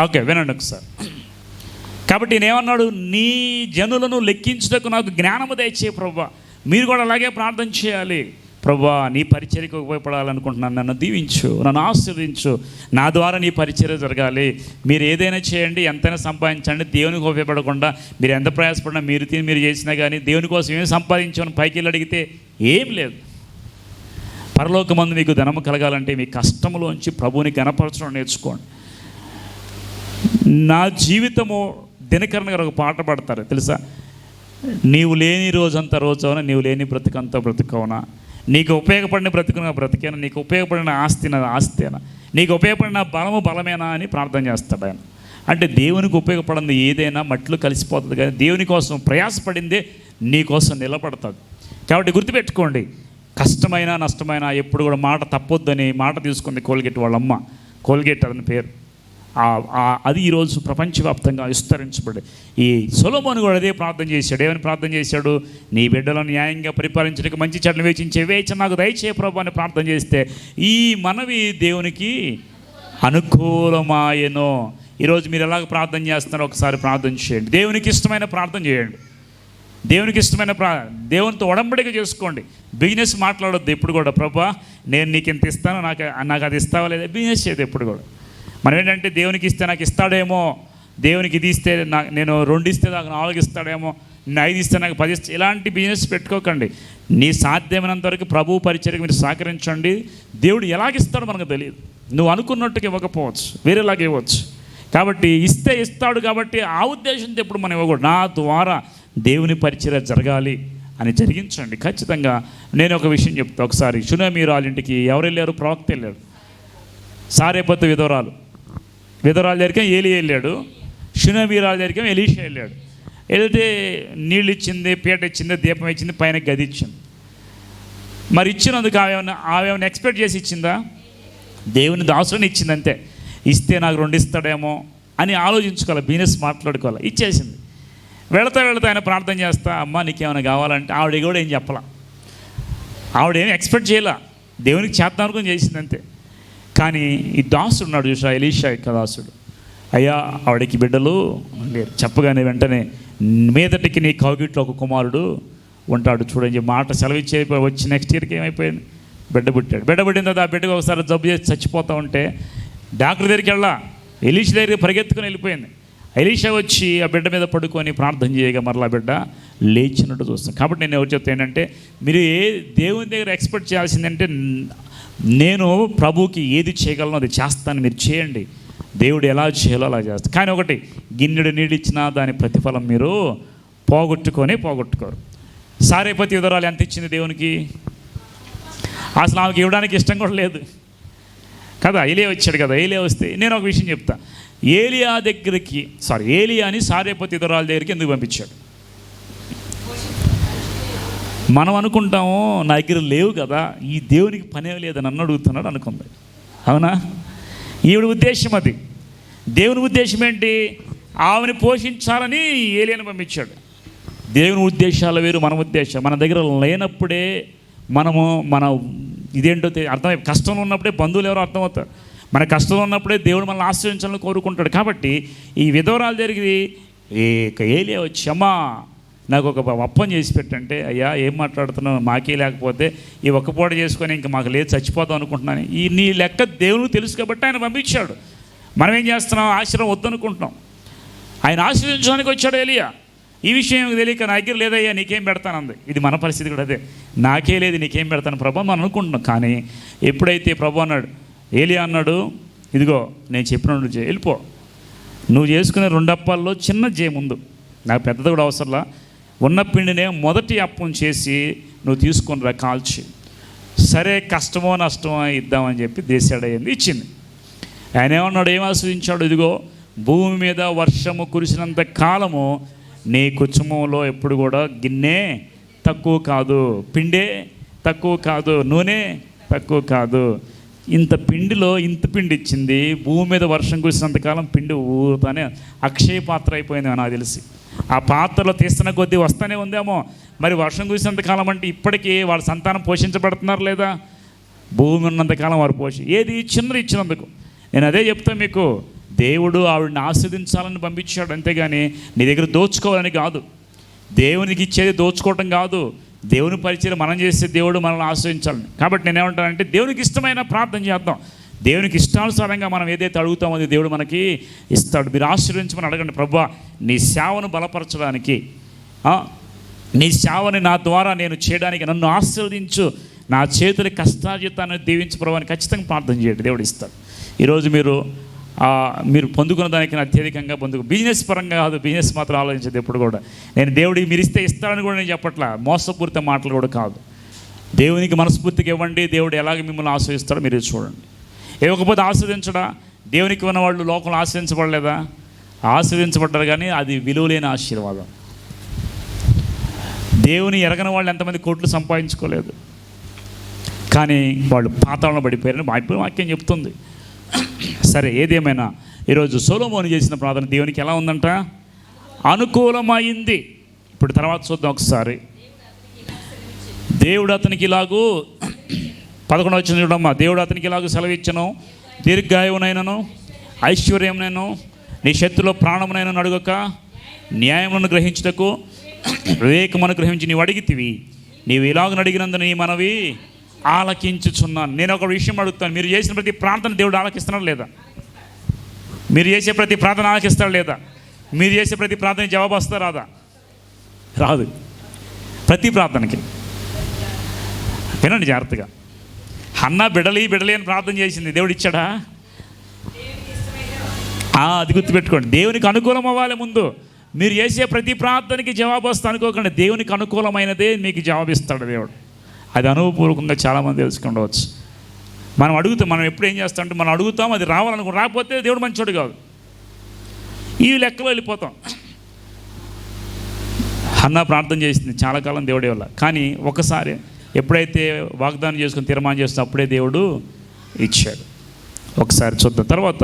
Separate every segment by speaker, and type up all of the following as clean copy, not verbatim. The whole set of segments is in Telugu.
Speaker 1: ఓకే, వినండి ఒకసారి. కాబట్టి నేనేమన్నాడు, నీ జనులను లెక్కించుటకు నాకు జ్ఞానము దయచే ప్రభువా. మీరు కూడా అలాగే ప్రార్థన చేయాలి. ప్రభువా, నీ పరిచర్యకు ఉపయోగపడాలనుకుంటున్నాను, నన్ను దీవించు, నన్ను ఆశీర్వదించు, నా ద్వారా నీ పరిచర్య జరగాలి. మీరు ఏదైనా చేయండి, ఎంతైనా సంపాదించండి, దేవునికి ఉపయోగపడకుండా మీరు ఎంత ప్రయాసపడినా మీరు తిని మీరు చేసినా కానీ దేవుని కోసం ఏమి సంపాదించమని పైకి వెళ్ళి అడిగితే ఏం లేదు. పరలోకమందు మీకు ధనము కలగాలంటే మీ కష్టములోంచి ప్రభువుని గణపరచడం నేర్చుకోండి. నా జీవితము దినకరణ గారు ఒక పాట పాడతారు తెలుసా, నీవు లేని రోజంతా రోజవునా, నీవు లేని బ్రతుకంతా బ్రతుకవునా, నీకు ఉపయోగపడిన బ్రతుకున బ్రతికేనా, నీకు ఉపయోగపడిన ఆస్తిన ఆస్తేనా, నీకు ఉపయోగపడిన బలము బలమేనా అని ప్రార్థన చేస్తాడు ఆయన. అంటే దేవునికి ఉపయోగపడింది ఏదైనా మట్టిలో కలిసిపోతుంది, కానీ దేవుని కోసం ప్రయాసపడిందే నీ కోసం నిలబడుతుంది. కాబట్టి గుర్తుపెట్టుకోండి, కష్టమైనా నష్టమైనా ఎప్పుడు కూడా మాట తప్పొద్దని మాట తీసుకుంది కోల్గేట్ వాళ్ళమ్మ. కోల్గేట్ అని పేరు. అది ఈరోజు ప్రపంచవ్యాప్తంగా విస్తరించబడి, ఈ సొలొమోను కూడా అదే ప్రార్థన చేశాడు. ఏమని ప్రార్థన చేశాడు, నీ బిడ్డలను న్యాయంగా పరిపాలించడానికి మంచి చెడ్డలు వేచి నాకు దయచే ప్రభు అని ప్రార్థన చేస్తే ఈ మనవి దేవునికి అనుకూలమాయనో. ఈరోజు మీరు ఎలాగ ప్రార్థన చేస్తున్నారో ఒకసారి ప్రార్థన చేయండి. దేవునికి ఇష్టమైన ప్రార్థన చేయండి. దేవునికి ఇష్టమైన దేవునితో ఒడంబడిక చేసుకోండి. బిజినెస్ మాట్లాడొద్దు ఎప్పుడు కూడా, ప్రభా నేను నీకు ఇంత ఇస్తాను, నాకు అది ఇస్తావా లేదా, బిజినెస్ చేయదు ఎప్పుడు కూడా. మనం ఏంటంటే దేవునికి ఇస్తే నాకు ఇస్తాడేమో, దేవునికి ఇది ఇస్తే నేను 2 ఇస్తే నాకు 4 ఇస్తాడేమో, నేను 5 ఇస్తే నాకు 10 ఇస్తే, ఇలాంటి బిజినెస్ పెట్టుకోకండి. నీ సాధ్యమైనంత వరకు ప్రభు పరిచర్యకు మీరు సహకరించండి. దేవుడు ఎలాగిస్తాడో మనకు తెలియదు. నువ్వు అనుకున్నట్టుగా ఇవ్వకపోవచ్చు, వేరేలాగా ఇవ్వచ్చు. కాబట్టి ఇస్తే ఇస్తాడు కాబట్టి ఆ ఉద్దేశంతో ఎప్పుడు మనం ఇవ్వకూడదు. నా ద్వారా దేవుని పరిచర్య జరగాలి అని జరిగించండి ఖచ్చితంగా. నేను ఒక విషయం చెప్తా. ఒకసారి షూనేమీయురాలు ఇంటికి ఎవరు వెళ్ళారు? ప్రవక్త వెళ్ళాడు. సారెపతు విధవరాలు దగ్గరికి ఏలి వెళ్ళాడు. షూనేమీయురాలు దగ్గరికి ఎలీషా వెళ్ళాడు. వెళితే నీళ్ళు ఇచ్చింది, పీట ఇచ్చింది, దీపం ఇచ్చింది, పైన గది ఇచ్చింది. మరి ఇచ్చినందుకు ఆమె ఎక్స్పెక్ట్ చేసి ఇచ్చిందా? దేవుని దాసుని ఇచ్చింది అంతే. ఇస్తే నాకు 2 ఇస్తాడేమో అని ఆలోచించుకోవాలి, బిజినెస్ మాట్లాడుకోవాలి. ఇచ్చేసింది. వెళతా ఆయన ప్రార్థన చేస్తా, అమ్మ నీకేమైనా కావాలంటే ఆవిడ కూడా ఏం చెప్పాల, ఆవిడేమి ఎక్స్పెక్ట్ చేయాల, దేవునికి చేద్దాం అనుకుని చేసింది అంతే. కానీ ఈ దాసుడు ఉన్నాడు చూసా, ఎలీషా యొక్క దాసుడు, అయ్యా ఆవిడకి బిడ్డలు లేరు. చెప్పగానే వెంటనే మీదటికి నీ కౌగిట్లో ఒక కుమారుడు ఉంటాడు చూడని మాట సెలవిచ్చే వచ్చి నెక్స్ట్ ఇయర్కి ఏమైపోయింది, బిడ్డ పుట్టాడు. బిడ్డ పుట్టిన తర్వాత ఆ బిడ్డకు ఒకసారి జబ్బు చేసి చచ్చిపోతూ ఉంటే డాక్టర్ దగ్గరికి వెళ్ళా, ఎలీషా దగ్గరికి పరిగెత్తుకొని వెళ్ళిపోయింది. ఎలీషా వచ్చి ఆ బిడ్డ మీద పడుకొని ప్రార్థన చేయగా మరలా బిడ్డ లేచినట్టు చూస్తాం. కాబట్టి నేను ఎవరు చెప్తాను ఏంటంటే, మీరు దేవుని దగ్గర ఎక్స్పెక్ట్ చేయాల్సిందంటే, నేను ప్రభువుకి ఏది చేయగలను అది చేస్తాను, మీరు చేయండి. దేవుడు ఎలా చేయాలో అలా చేస్తాను. కానీ ఒకటి, గిన్నెడు నీడిచ్చినా దాని ప్రతిఫలం మీరు పోగొట్టుకోరు. సారెపతు విధవరాలు ఎంత ఇచ్చింది దేవునికి? అసలు ఆమెకి ఇవ్వడానికి ఇష్టం కూడా లేదు కదా. ఏలియా వచ్చాడు కదా. ఏలియా వస్తే నేను ఒక విషయం చెప్తా. ఏలియాని సారెపతు విధవరాల దగ్గరికి ఎందుకు పంపించాడు? మనం అనుకుంటాము నా దగ్గర లేవు కదా, ఈ దేవునికి పనే లేదని నన్ను అడుగుతున్నాడు అనుకుంది. అవునా? ఈవిడ ఉద్దేశం అది. దేవుని ఉద్దేశం ఏంటి? ఆమెను పోషించాలని ఏలియాని పంపించాడు. దేవుని ఉద్దేశాలు వేరు, మన ఉద్దేశం. మన దగ్గర లేనప్పుడే మన ఇదేంటో అర్థమై, కష్టంలో ఉన్నప్పుడే బంధువులు ఎవరో అర్థమవుతారు. మన కష్టంలో ఉన్నప్పుడే దేవుడు మనల్ని ఆశ్రయించాలని కోరుకుంటాడు. కాబట్టి ఈ విధవరాల దగ్గరికి ఏలియా వచ్చి, అమ్మా నాకు ఒక అప్పం చేసి పెట్టంటే, అయ్యా ఏం మాట్లాడుతున్నావు, మాకే లేకపోతే ఈ ఒక్క పూట చేసుకొని ఇంక మాకు లేదు, చచ్చిపోతాం అనుకుంటున్నాను. నీ లెక్క దేవునికి తెలుసు కాబట్టి ఆయన పంపించాడు. మనం ఏం చేస్తున్నాం? ఆశ్రయం వద్దనుకుంటున్నాం. ఆయన ఆశ్రయించడానికి వచ్చాడు ఏలియా. ఈ విషయం తెలియక నా దగ్గర లేదయ్యా నీకేం పెడతానంది. ఇది మన పరిస్థితి కూడా అదే. నాకే లేదు నీకేం పెడతాను ప్రభు మనం అనుకుంటున్నాం. కానీ ఎప్పుడైతే ప్రభు అన్నాడు, ఏలియా అన్నాడు, ఇదిగో నేను చెప్పినట్టు వెళ్ళిపో, నువ్వు చేసుకునే 2 అప్పాల్లో చిన్న చేయి ముందు, నాకు పెద్దది కూడా అవసరంలా, ఉన్న పిండినే మొదటి అప్పం చేసి నువ్వు తీసుకొని రా కాల్చి. సరే కష్టమో నష్టమో ఇద్దామని చెప్పి దేశాడయ్యింది, ఇచ్చింది. ఆయన ఏమన్నాడు, ఏం ఆశ్రయించాడు? ఇదిగో భూమి మీద వర్షము కురిసినంత కాలము నీ కుటుంబంలో ఎప్పుడు కూడా గిన్నె తక్కువ కాదు, పిండే తక్కువ కాదు, నూనె తక్కువ కాదు. ఇంత పిండిలో ఇంత పిండి ఇచ్చింది. భూమి మీద వర్షం కురిసినంతకాలం పిండి ఊరుతానే అక్షయ పాత్ర అయిపోయింది నాకు తెలిసి. ఆ పాత్రలో తీస్తున్న కొద్దీ వస్తూనే ఉందేమో. మరి వర్షం కురిసినంతకాలం అంటే ఇప్పటికీ వాళ్ళ సంతానం పోషించబడుతున్నారు లేదా? భూమి ఉన్నంతకాలం వారు ఏది చిన్నది ఇచ్చినందుకు. నేను అదే చెప్తాను మీకు, దేవుడు ఆవిడని ఆస్వాదించాలని పంపించాడు, అంతేగాని నీ దగ్గర దోచుకోవాలని కాదు. దేవునికి ఇచ్చేది దోచుకోవటం కాదు, దేవుని పరిచయం మనం చేస్తే దేవుడు మనల్ని ఆశ్రయించాలని. కాబట్టి నేనేమంటానంటే దేవునికి ఇష్టమైన ప్రార్థన చేద్దాం. దేవునికి ఇష్టానుసారంగా మనం ఏదైతే అడుగుతామో అది దేవుడు మనకి ఇస్తాడు. మీరు ఆశీర్వదించమని అడగండి. ప్రభువా, నీ సేవను బలపరచడానికి, నీ సేవని నా ద్వారా నేను చేయడానికి నన్ను ఆశీర్వదించు, నా చేతుల కష్టార్జితాన్ని దీవించు ప్రభు అని ఖచ్చితంగా ప్రార్థన చేయండి, దేవుడు ఇస్తాడు. ఈరోజు మీరు పొందుకున్న దానికి అత్యధికంగా బిజినెస్ పరంగా కాదు, బిజినెస్ మాత్రం ఆలోచించదు ఎప్పుడు కూడా. నేను దేవుడికి మీరు ఇస్తే ఇస్తాడని కూడా నేను చెప్పట్లా, మోసపూరిత మాటలు కూడా కాదు. దేవునికి మనస్ఫూర్తిగా ఇవ్వండి, దేవుడు ఎలాగ మిమ్మల్ని ఆశ్రయిస్తాడో మీరు చూడండి. ఇవ్వకపోతే ఆస్వాదించడా? దేవునికి ఉన్నవాళ్ళు లోకంలో ఆశ్రయించబడలేదా? ఆశ్రయించబడ్డారు, కానీ అది విలువలేని ఆశీర్వాదం. దేవుని ఎరగని వాళ్ళు ఎంతమంది కోట్లు సంపాదించుకోలేదు, కానీ వాళ్ళు పాతాళంలో పడిపోయారని బైబిల్ వాక్యం చెప్తుంది. సరే, ఏదేమైనా ఈరోజు సొలొమోను చేసిన ప్రార్థన దేవునికి ఎలా ఉందంట? అనుకూలమైంది. ఇప్పుడు తర్వాత చూద్దాం ఒకసారి. దేవుడు అతనికి ఇలాగూ 11వ వచనం చూడమ్మా. దేవుడు అతనికి ఇలాగూ సెలవిచ్చను, దీర్ఘాయువునైనను ఐశ్వర్యమునైను నీ శత్రులో ప్రాణమునైనను అడుగక, న్యాయములను గ్రహించుటకు వివేకమును గ్రహించి నీవు అడిగితివి. నీవు ఇలాగ అడిగినందున నీ మనవి ఆలకించుచున్నాను. నేను ఒక విషయం అడుగుతాను, మీరు చేసిన ప్రతి ప్రార్థన దేవుడు ఆలకిస్తున్నాడు లేదా? మీరు చేసే ప్రతి ప్రార్థన ఆలకిస్తాడు లేదా? మీరు చేసే ప్రతి ప్రార్థన జవాబు వస్తా రాదా? రాదు. ప్రతి ప్రార్థనకి వినండి జాగ్రత్తగా. హన్నా బిడలి అని ప్రార్థన చేసింది, దేవుడు ఇచ్చాడా? అది గుర్తుపెట్టుకోండి. దేవునికి అనుకూలం అవ్వాలి ముందు. మీరు చేసే ప్రతి ప్రార్థనకి జవాబు వస్తా అనుకోకండి. దేవునికి అనుకూలమైనదే మీకు జవాబిస్తాడు దేవుడు. అది అనుభవపూర్వకంగా చాలామంది తెలుసుకుండవచ్చు. మనం ఎప్పుడు ఏం చేస్తామంటే మనం అడుగుతాం, అది రావాలనుకుంటాం, రాకపోతే దేవుడు మంచోడు కాదు. ఈ లెక్కలో వెళ్ళిపోతాం. హన్నా ప్రార్థన చేసింది చాలా కాలం దేవుడే వల్ల, కానీ ఒకసారి ఎప్పుడైతే వాగ్దానం చేసుకుని తీర్మానం చేస్తే అప్పుడే దేవుడు ఇచ్చాడు. ఒకసారి చూద్దాం. తర్వాత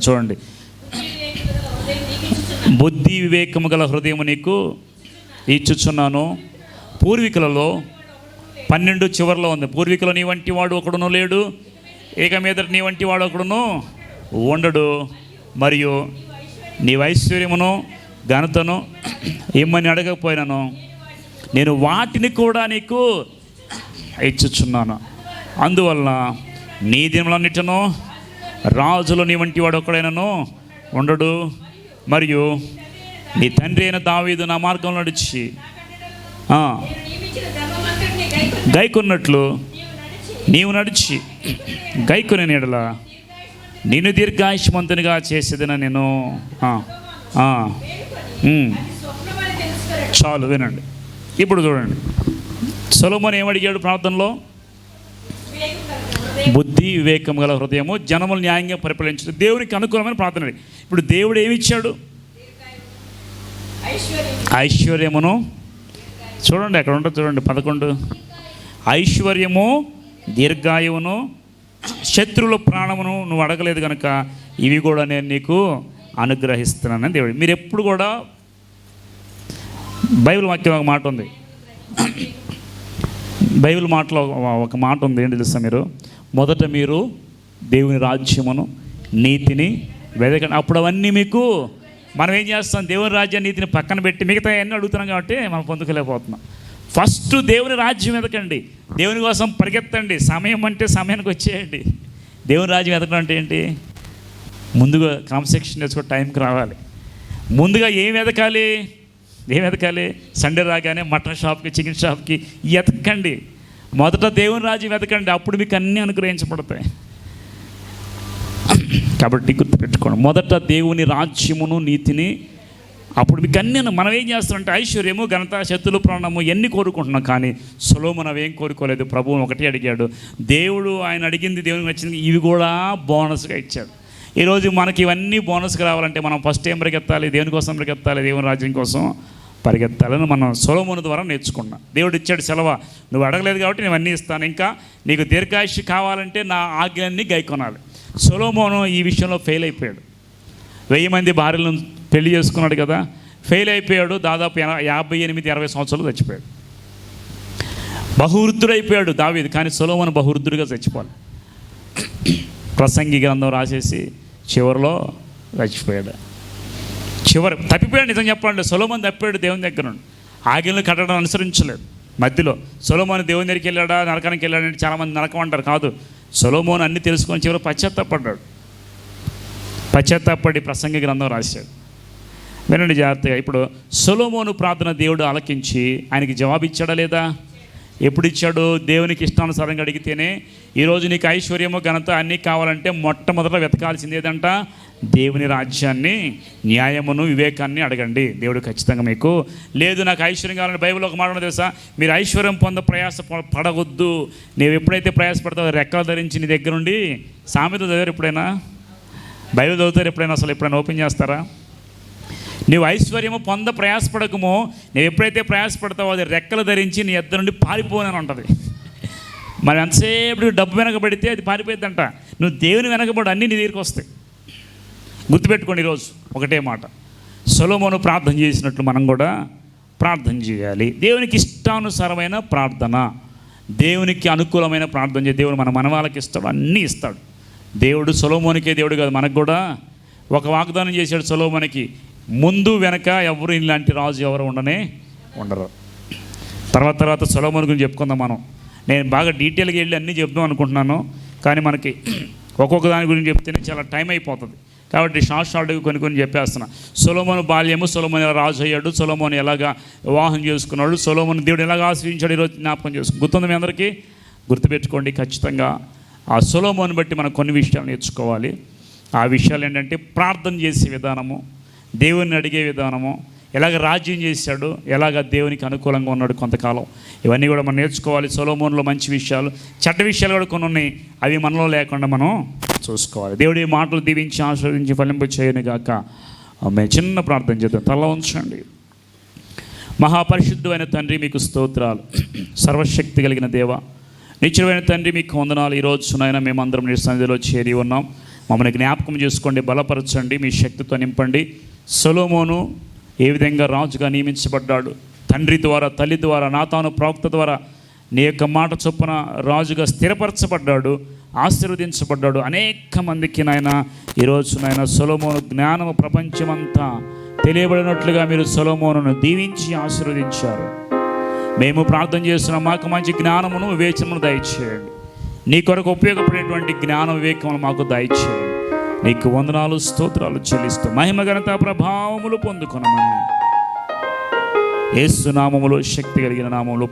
Speaker 1: చూడండి, బుద్ధి వివేకము గల హృదయము నీకు ఇచ్చుచున్నాను. పూర్వీకులలో 12 చివరిలో ఉంది. పూర్వీకులు నీ వంటి వాడు ఒకడును లేడు, ఇక మీద నీ వంటి వాడు ఒకడును ఉండడు. మరియు నీ ఐశ్వర్యమును ఘనతను ఏమని అడగకపోయినాను, నేను వాటిని కూడా నీకు ఇచ్చుచున్నాను. అందువల్ల నీ దినములన్నిటిను రాజులు నీ వంటి వాడు ఒకడైనను ఉండడు. మరియు నీ తండ్రి అయిన దావీదు నా మార్గంలో నడిచి గైకొన్నట్లు నీవు నడిచి గైకొని నీడల నేను దీర్ఘాయుష్మంతునిగా చేసేదిన నేను. చాలు, వినండి. ఇప్పుడు చూడండి, సొలొమోను ఏమడిగాడు ప్రార్థనలో? బుద్ధి వివేకం గల హృదయము, జనములు న్యాయంగా పరిపాలించడం, దేవునికి అనుకూలమైన ప్రార్థన. ఇప్పుడు దేవుడు ఏమిచ్చాడు? ఐశ్వర్యమును. చూడండి అక్కడ ఉంటుంది, చూడండి 11. ఐశ్వర్యము, దీర్ఘాయువును, శత్రువుల ప్రాణమును నువ్వు అడగలేదు కనుక ఇవి కూడా నేను నీకు అనుగ్రహిస్తున్నానని దేవుడు. మీరు ఎప్పుడు కూడా బైబిల్ వాక్యం ఒక మాట ఉంది, బైబిల్ మాటలో ఒక మాట ఉంది, ఏంటి తెలుసా? మొదట మీరు దేవుని రాజ్యమును నీతిని వెదకండి, అప్పుడు అవన్నీ మీకు. మనం ఏం చేస్తాం? దేవుని రాజ్యాన్ని నీతిని పక్కన పెట్టి మిగతా అన్నీ అడుగుతున్నాం కాబట్టి మనం పొందుకోలేకపోతున్నాం. ఫస్ట్ దేవుని రాజ్యం వెతకండి, దేవుని కోసం పరిగెత్తండి. సమయం అంటే సమయానికి వచ్చేయండి. దేవుని రాజ్యం వెతకడం అంటే ఏంటి? ముందుగా క్రమశిక్షణ నేర్చుకో, టైంకి రావాలి. ముందుగా ఏం వెతకాలి? సండే రాగానే మటన్ షాప్కి, చికెన్ షాప్కి వెతకండి. మొదట దేవుని రాజ్యం వెతకండి, అప్పుడు మీకు అన్నీ అనుగ్రహించబడతాయి. కాబట్టి గుర్తుపెట్టుకోండి, మొదట దేవుని రాజ్యమును నీతిని, అప్పుడు మీకు అన్నీ. మనం ఏం చేస్తామంటే ఐశ్వర్యము, ఘనత, శత్రులు ప్రాణము ఎన్ని కోరుకుంటున్నాం, కానీ సొలొమోను అవేం కోరుకోలేదు. ప్రభువు ఒకటే అడిగాడు. దేవుడు ఆయన అడిగింది దేవునికి వచ్చింది, ఇవి కూడా బోనస్గా ఇచ్చాడు. ఈరోజు మనకి ఇవన్నీ బోనస్గా రావాలంటే మనం ఫస్ట్ ఏం పరిగెత్తాలి? దేవుని కోసం పరిగెత్తాలి, దేవుని రాజ్యం కోసం పరిగెత్తాలని మనం సొలొమోను ద్వారా నేర్చుకున్నాం. దేవుడు ఇచ్చాడు సెలవు, నువ్వు అడగలేదు కాబట్టి నేను అన్నీ ఇస్తాను. ఇంకా నీకు దీర్ఘాయుష్య కావాలంటే నా ఆజ్ఞలన్నీ గైకొనాలి. సొలొమోను ఈ విషయంలో ఫెయిల్ అయిపోయాడు. 1000 మంది భార్యలను పెళ్లి చేసుకున్నాడు కదా, ఫెయిల్ అయిపోయాడు. దాదాపు 58-60 సంవత్సరాలు చచ్చిపోయాడు. బహువృద్ధుడైపోయాడు దావీదు, కానీ సొలొమోను బహువృద్ధుడిగా చచ్చిపోవాలి. ప్రసంగి గ్రంథం రాసేసి చివరిలో చచ్చిపోయాడు. తప్పిపోయాడు. నిజం చెప్పాలంటే సొలొమోను తప్పాడు దేవుని దగ్గర నుండి. ఆజ్ఞలు కట్టడం అనుసరించలేదు. మధ్యలో సొలొమోను దేవుని దగ్గరికి వెళ్ళాడా, నరకానికి వెళ్ళాడంటే చాలామంది నరకం అంటారు. కాదు, సొలొమోను అన్ని తెలుసుకొని చివరి పశ్చాత్తాపడ్డాడు. పశ్చాత్తాపడి ప్రసంగి గ్రంథం రాశాడు. వినండి జాగ్రత్తగా. ఇప్పుడు సొలొమోను ప్రార్థన దేవుడు ఆలకించి ఆయనకి జవాబు ఇచ్చాడా లేదా? ఎప్పుడు ఇచ్చాడు? దేవునికి ఇష్టానుసారంగా అడిగితేనే. ఈరోజు నీకు ఐశ్వర్యము, ఘనత అన్నీ కావాలంటే మొట్టమొదట వెతకాల్సింది ఏదంట? దేవుని రాజ్యాన్ని, న్యాయమును, వివేకాన్ని అడగండి. దేవుడు ఖచ్చితంగా మీకు. లేదు నాకు ఐశ్వర్యం కావాలని బైబిల్లో ఒక మాట తెలుసా? మీరు ఐశ్వర్యం ప్రయాస పడవద్దు. నువ్వు ఎప్పుడైతే ప్రయాసపడతావో రెక్కలు ధరించి నీ దగ్గర నుండి. సామెత చదివారు ఎప్పుడైనా? బైబిల్ చదువుతారు ఎప్పుడైనా? అసలు ఎప్పుడైనా ఓపెన్ చేస్తారా? నువ్వు ఐశ్వర్యము ప్రయాసపడకమో, నువ్వు ఎప్పుడైతే ప్రయాసపడతావో అది రెక్కలు ధరించి నీ ఎద్దరు నుండి పారిపోనని ఉంటుంది. మరి ఎంతసేపు డబ్బు వెనకబడితే అది పారిపోయిద్దంట. నువ్వు దేవుని వెనకబడి అన్నీ నీ దగ్గరికి వస్తాయి. గుర్తుపెట్టుకోండి. ఈరోజు ఒకటే మాట, సొలొమోను ప్రార్థన చేసినట్లు మనం కూడా ప్రార్థన చేయాలి. దేవునికి ఇష్టానుసారమైన ప్రార్థన, దేవునికి అనుకూలమైన ప్రార్థన చేయాలి. దేవుడు మన మనవాళ్ళకి ఇస్తాడు, అన్నీ ఇస్తాడు. దేవుడు సొలొమోనుకే దేవుడు కాదు, మనకు కూడా ఒక వాగ్దానం చేశాడు సొలొమోనుకి. ముందు వెనక ఎవరు ఇలాంటి రాజు ఎవరు ఉండరు. తర్వాత సొలొమోను గురించి చెప్పుకుందాం మనం. నేను బాగా డీటెయిల్గా వెళ్ళి అన్నీ చెప్దాం అనుకుంటున్నాను, కానీ మనకి ఒక్కొక్క దాని గురించి చెప్తేనే చాలా టైం అయిపోతుంది. కాబట్టి షార్ట్గా కొన్ని చెప్పేస్తున్నా. సొలొమోను బాల్యము, సొలొమోను ఎలా రాజు అయ్యాడు, సొలొమోను ఎలాగా వివాహం చేసుకున్నాడు, సొలొమోను దేవుడు ఎలాగా ఆశ్రయించాడు, ఈరోజు జ్ఞాపకం చేసుకుని గుర్తుంది మీ అందరికీ. గుర్తుపెట్టుకోండి ఖచ్చితంగా. ఆ సొలొమోను బట్టి మనం కొన్ని విషయాలు నేర్చుకోవాలి. ఆ విషయాలు ఏంటంటే ప్రార్థన చేసే విధానము, దేవుని అడిగే విధానము, ఎలాగ రాజ్యం చేశాడు, ఎలాగ దేవునికి అనుకూలంగా ఉన్నాడు కొంతకాలం, ఇవన్నీ కూడా మనం నేర్చుకోవాలి. సొలొమోనులో మంచి విషయాలు, చెడ్డ విషయాలు కూడా కొన్ని ఉన్నాయి. అవి మనలో లేకుండా మనం చూసుకోవాలి. దేవుడి మాటలు దీవించి ఆశీర్వదించి ఫలింప చేయను గాక. ఆమె చిన్న ప్రార్థన చేద్దాం. తల ఉంచండి. మహాపరిశుద్ధమైన తండ్రి మీకు స్తోత్రాలు. సర్వశక్తి కలిగిన దేవ, నిత్యమైన తండ్రి మీకు వందనాలు. ఈరోజు నాయన మేమందరం నీ సన్నిధిలో చేరి ఉన్నాం. మమ్మల్ని జ్ఞాపకం చేసుకోండి, బలపరచండి, మీ శక్తితో నింపండి. సొలొమోను ఏ విధంగా రాజుగా నియమించబడ్డాడు, తండ్రి ద్వారా, తల్లి ద్వారా, నాతాను ప్రవక్త ద్వారా నీ యొక్క మాట చొప్పున రాజుగా స్థిరపరచబడ్డాడు, ఆశీర్వదించబడ్డాడు. అనేక మందికి నాయన ఈరోజు నాయన సొలొమోను జ్ఞానము ప్రపంచమంతా తెలియబడినట్లుగా మీరు సొలొమోనును దీవించి ఆశీర్వదించారు. మేము ప్రార్థన చేస్తున్నాం, మాకు మంచి జ్ఞానమును, వివేచనను దయచేయండి. నీ కొరకు ఉపయోగపడేటువంటి జ్ఞాన వివేకములు మాకు దయచేయండి. నీకు వందనాలు, స్తోత్రాలు చెల్లిస్తూ మహిమ, ఘనత, ప్రభావములు పొందుకొనమని యేసు నామములో, శక్తి కలిగిన నామములో